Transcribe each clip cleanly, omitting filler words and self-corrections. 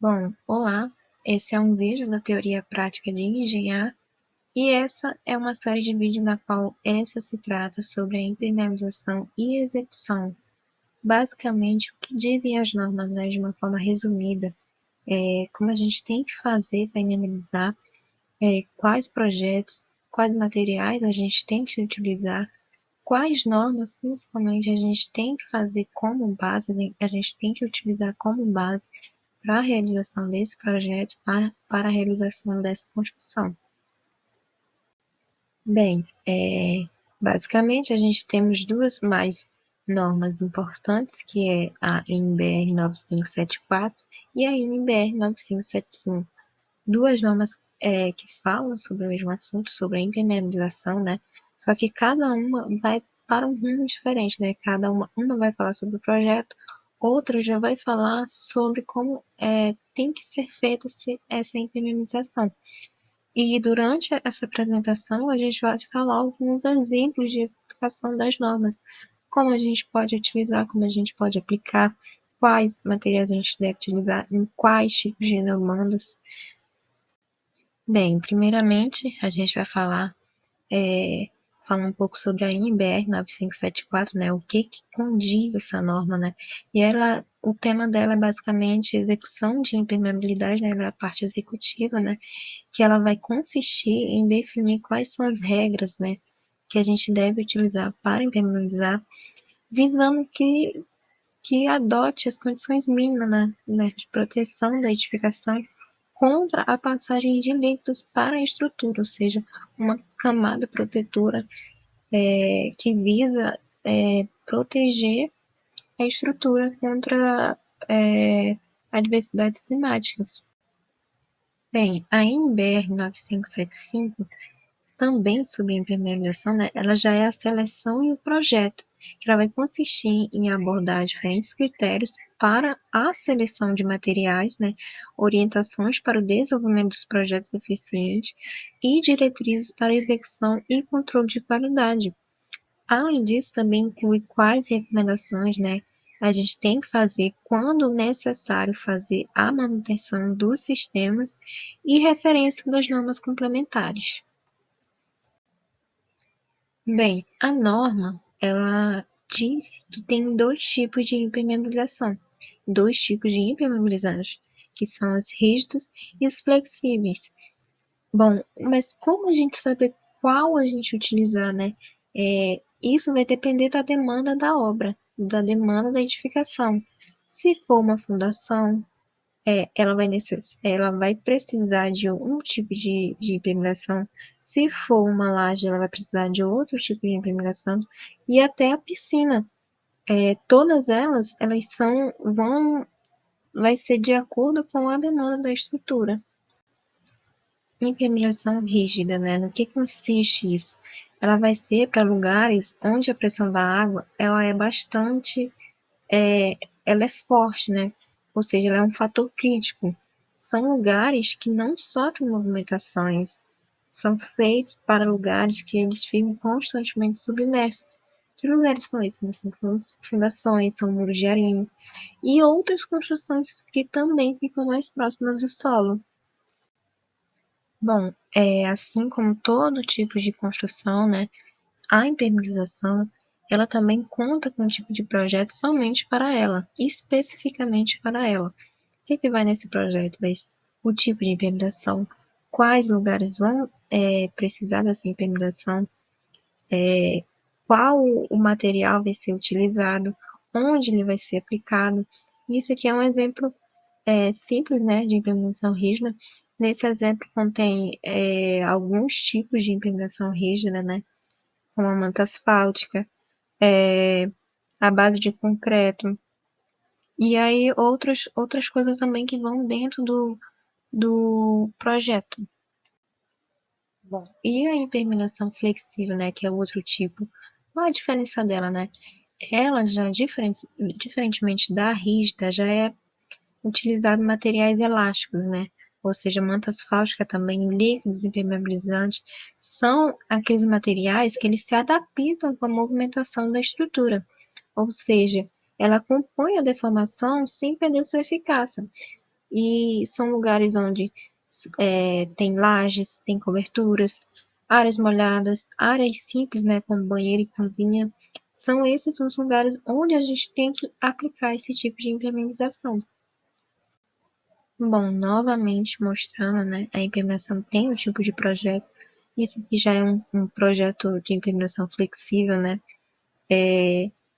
Bom, olá, esse é um vídeo da teoria prática de engenhar e essa é uma série de vídeos na qual essa se trata sobre a impermeabilização e execução. Basicamente, o que dizem as normas, né, de uma forma resumida, como a gente tem que fazer para impermeabilizar, quais projetos, quais materiais a gente tem que utilizar, quais normas, principalmente, a gente tem que fazer como base, a gente tem que utilizar como base para a realização desse projeto, para a realização dessa construção. Bem, basicamente a gente temos duas mais normas importantes, que é a NBR 9574 e a NBR 9575. Duas normas que falam sobre o mesmo assunto, sobre a impermeabilização, né? Só que cada uma vai para um rumo diferente, né? Uma vai falar sobre o projeto, outra já vai falar sobre como tem que ser feita essa impermeabilização. E durante essa apresentação, a gente vai falar alguns exemplos de aplicação das normas, como a gente pode utilizar, como a gente pode aplicar, quais materiais a gente deve utilizar, em quais tipos de demandas. Bem, primeiramente, a gente vai falar um pouco sobre a NBR 9574, né? O que condiz essa norma, né? E o tema dela é basicamente execução de impermeabilidade, né? Ela é a parte executiva, né? Que ela vai consistir em definir quais são as regras, né? Que a gente deve utilizar para impermeabilizar, visando que adote as condições mínimas, né, de proteção da edificação contra a passagem de líquidos para a estrutura, ou seja, uma camada protetora que visa proteger a estrutura contra adversidades climáticas. Bem, a NBR 9575 também sobre a impermeabilização, né, ela já é a seleção e o projeto, que ela vai consistir em abordar diferentes critérios para a seleção de materiais, né, orientações para o desenvolvimento dos projetos eficientes e diretrizes para execução e controle de qualidade. Além disso, também inclui quais recomendações, né, a gente tem que fazer quando necessário fazer a manutenção dos sistemas e referência das normas complementares. Bem, a norma, ela diz que tem dois tipos de impermeabilização, dois tipos de impermeabilizantes, que são os rígidos e os flexíveis. Bom, mas como a gente sabe qual a gente utilizar, né? Isso vai depender da demanda da obra, da demanda da edificação. Se for uma fundação, ela vai precisar de um tipo de impermeabilização. Se for uma laje, ela vai precisar de outro tipo de impermeabilização. E até a piscina. Todas elas vai ser de acordo com a demanda da estrutura. Impermeabilização rígida, né? No que consiste isso? Ela vai ser para lugares onde a pressão da água ela é bastante ela é forte, né? Ou seja, ela é um fator crítico. São lugares que não sofrem movimentações, são feitos para lugares que eles ficam constantemente submersos. Que lugares são esses? São fundações, são muros de arenas e outras construções que também ficam mais próximas do solo. Bom, assim como todo tipo de construção, né, a impermeabilização, ela também conta com um tipo de projeto somente para ela, especificamente para ela. O que vai nesse projeto? Vai o tipo de impermeabilização, quais lugares vão precisar dessa impermeabilização, qual o material vai ser utilizado, onde ele vai ser aplicado. Isso aqui é um exemplo simples, né, de impermeabilização rígida. Nesse exemplo contém alguns tipos de impermeabilização rígida, né, como a manta asfáltica, a base de concreto, e aí outras coisas também que vão dentro do projeto. Bom, e a impermeabilização flexível, né, que é outro tipo, qual a diferença dela, né? Ela já, diferentemente da rígida, já é utilizado materiais elásticos, né? Ou seja, manta asfáltica também, líquidos impermeabilizantes, são aqueles materiais que eles se adaptam com a movimentação da estrutura, ou seja, ela compõe a deformação sem perder sua eficácia. e são lugares onde tem lajes, tem coberturas, áreas molhadas, áreas simples, né, como banheiro e cozinha. São esses os lugares onde a gente tem que aplicar esse tipo de impermeabilização. Bom, novamente mostrando, né, a impermeabilização tem um tipo de projeto. Isso aqui já é um projeto de impermeabilização flexível, né?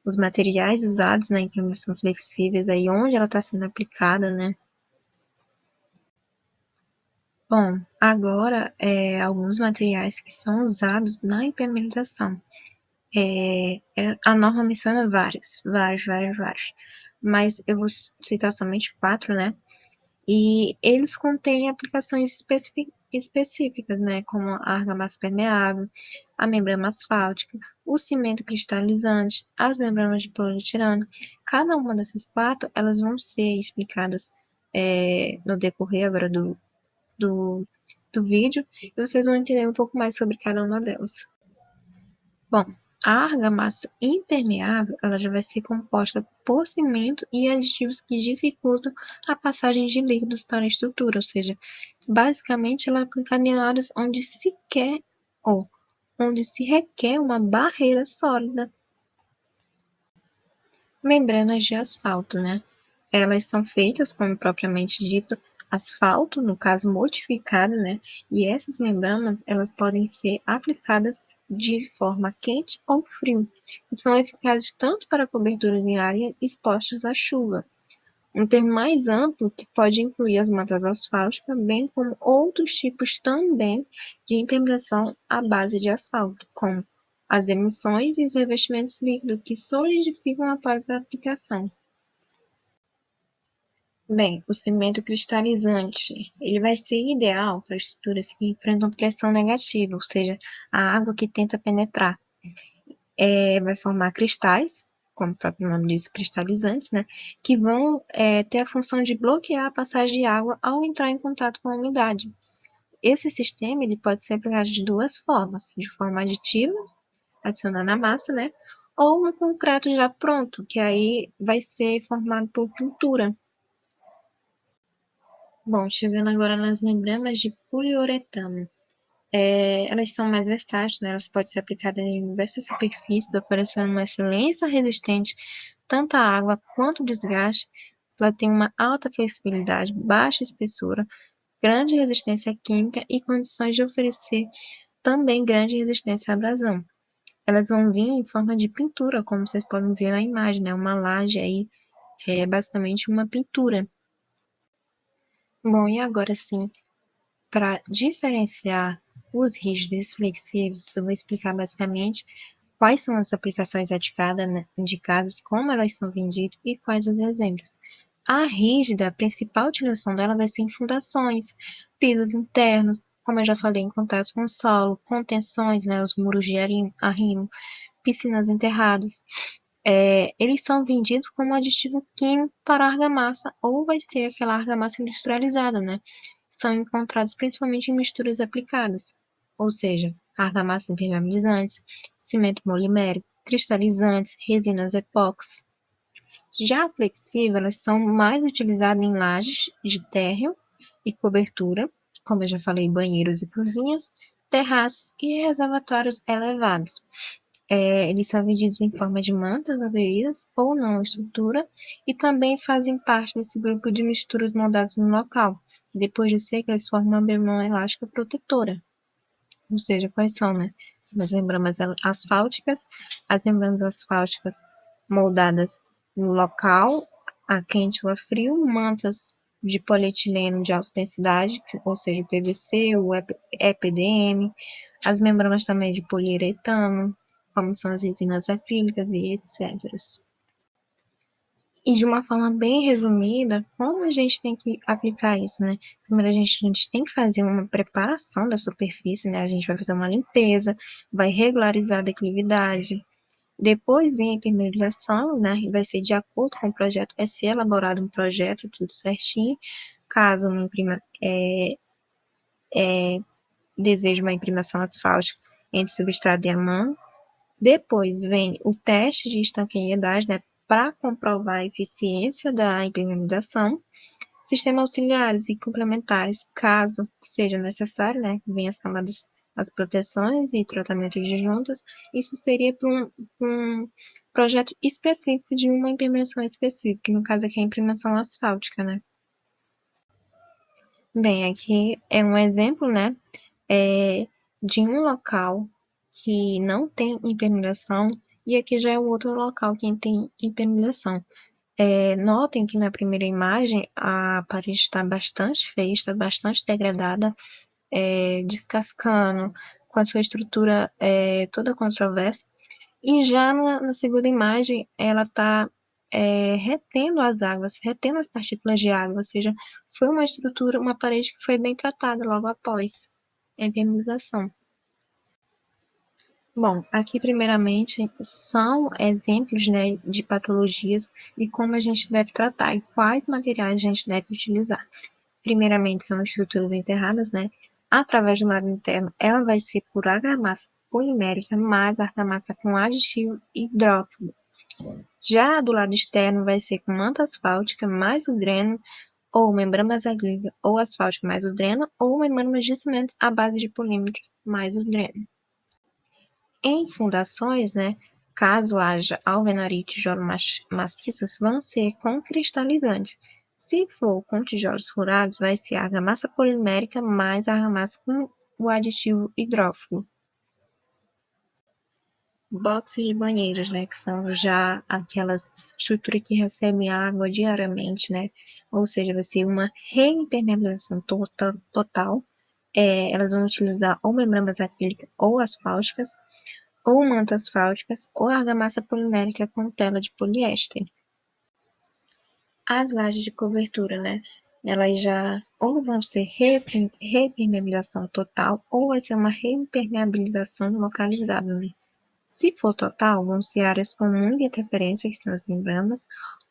Os materiais usados na impermeabilização flexíveis, aí onde ela está sendo aplicada, né? Bom, agora, alguns materiais que são usados na impermeabilização. A norma menciona vários, mas eu vou citar somente 4, né? E eles contêm aplicações específicas, né? Como a argamassa permeável, a membrana asfáltica, o cimento cristalizante, as membranas de polietileno. Cada uma dessas 4, elas vão ser explicadas no decorrer agora do, do vídeo, e vocês vão entender um pouco mais sobre cada uma delas. Bom, a argamassa impermeável, ela já vai ser composta por cimento e aditivos que dificultam a passagem de líquidos para a estrutura, ou seja, basicamente ela é aplicada em áreas onde se quer ou onde se requer uma barreira sólida. Membranas de asfalto, né? Elas são feitas, como propriamente dito, asfalto, no caso modificado, né? E essas membranas, elas podem ser aplicadas de forma quente ou frio, e são eficazes tanto para cobertura de área expostas à chuva. Um termo mais amplo que pode incluir as mantas asfálticas, bem como outros tipos também de impermeabilização à base de asfalto, como as emulsões e os revestimentos líquidos que solidificam após a aplicação. Bem, o cimento cristalizante, ele vai ser ideal para estruturas que enfrentam pressão negativa, ou seja, a água que tenta penetrar. Vai formar cristais, como o próprio nome diz, cristalizantes, né, que vão ter a função de bloquear a passagem de água ao entrar em contato com a umidade. Esse sistema ele pode ser aplicado de duas formas, de forma aditiva, adicionando a massa, né, ou no concreto já pronto, que aí vai ser formado por pintura. Bom, chegando agora nas membranas de poliuretano. Elas são mais versáteis, né? Elas podem ser aplicadas em diversas superfícies, oferecendo uma excelência resistente tanto à água quanto ao desgaste. Ela tem uma alta flexibilidade, baixa espessura, grande resistência química e condições de oferecer também grande resistência à abrasão. Elas vão vir em forma de pintura, como vocês podem ver na imagem, né? Uma laje aí é basicamente uma pintura. Bom, e agora sim, para diferenciar os rígidos e os flexíveis, eu vou explicar basicamente quais são as aplicações indicadas, como elas são vendidas e quais os exemplos. A rígida, a principal utilização dela vai ser em fundações, pisos internos, como eu já falei, em contato com o solo, contenções, né, os muros de arrimo, piscinas enterradas. Eles são vendidos como aditivo químico para argamassa, ou vai ser aquela argamassa industrializada, né? São encontrados principalmente em misturas aplicadas, ou seja, argamassas impermeabilizantes, cimento polimérico, cristalizantes, resinas epóxi. Já a flexível, elas são mais utilizadas em lajes de térreo e cobertura, como eu já falei, banheiros e cozinhas, terraços e reservatórios elevados. Eles são vendidos em forma de mantas aderidas ou não à estrutura e também fazem parte desse grupo de misturas moldadas no local. Depois de seca, eles formam uma membrana elástica protetora. Ou seja, quais são, né? São as membranas asfálticas, as membranas asfálticas moldadas no local, a quente ou a frio, mantas de polietileno de alta densidade, ou seja, PVC ou EPDM, as membranas também de poliuretano, como são as resinas acrílicas e etc. E de uma forma bem resumida, como a gente tem que aplicar isso, né? Primeiro a gente tem que fazer uma preparação da superfície, né? A gente vai fazer uma limpeza, vai regularizar a declividade. Depois vem a impermeabilização, né? Vai ser de acordo com o projeto, vai ser elaborado um projeto, tudo certinho. Caso uma deseje uma imprimação asfáltica entre substrato e a mão. Depois vem o teste de estanqueidade, né, para comprovar a eficiência da impermeabilização. Sistemas auxiliares e complementares, caso seja necessário, né, que venham as camadas, as proteções e tratamento de juntas, isso seria para um projeto específico de uma impermeação específica, que no caso aqui é a impermeação asfáltica, né. Bem, aqui é um exemplo, né, de um local que não tem impermeação e aqui já é o outro local que tem impermeação. Notem que na primeira imagem a parede está bastante feia, está bastante degradada, descascando, com a sua estrutura toda controversa. E já na segunda imagem, ela está retendo as águas, retendo as partículas de água, ou seja, foi uma estrutura, uma parede que foi bem tratada logo após a impermeabilização. Bom, aqui primeiramente são exemplos, né, de patologias e como a gente deve tratar e quais materiais a gente deve utilizar. Primeiramente são estruturas enterradas, né? Através do lado interno, ela vai ser por argamassa polimérica mais argamassa com aditivo hidrófugo. Já do lado externo vai ser com manta asfáltica mais o dreno, ou membrana acrílica ou asfáltica mais o dreno, ou membranas de cimentos à base de polímeros mais o dreno. Em fundações, né, caso haja alvenaria e tijolo maciços, vão ser com cristalizante. Se for com tijolos furados, vai ser argamassa polimérica mais argamassa com o aditivo hidrófugo. Boxes de banheiros, né, que são já aquelas estruturas que recebem água diariamente, né, ou seja, vai ser uma reimpermeabilização total. Elas vão utilizar ou membranas acrílicas ou asfálticas, ou mantas asfálticas, ou argamassa polimérica com tela de poliéster. As lajes de cobertura, né? Elas já ou vão ser reimpermeabilização total, ou vai ser uma reimpermeabilização localizada, né? Se for total, vão ser áreas com muita interferência, que são as membranas,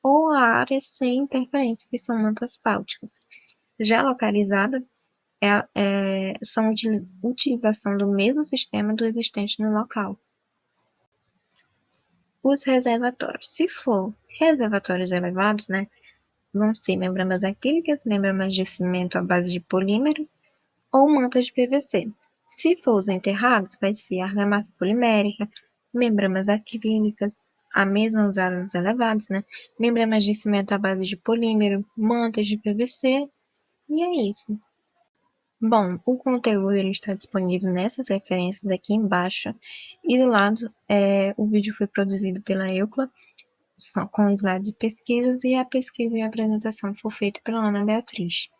ou áreas sem interferência, que são mantas asfálticas. Já localizada, são utilização do mesmo sistema do existente no local. Os reservatórios. Se for reservatórios elevados, né, vão ser membranas acrílicas, membranas de cimento à base de polímeros ou mantas de PVC. Se for os enterrados, vai ser argamassa polimérica, membranas acrílicas, a mesma usada nos elevados, né? Membranas de cimento à base de polímero, mantas de PVC, e é isso. Bom, o conteúdo ele está disponível nessas referências aqui embaixo, e do lado o vídeo foi produzido pela Eucla, com slides de pesquisas, e a pesquisa e a apresentação foi feita pela Ana Beatriz.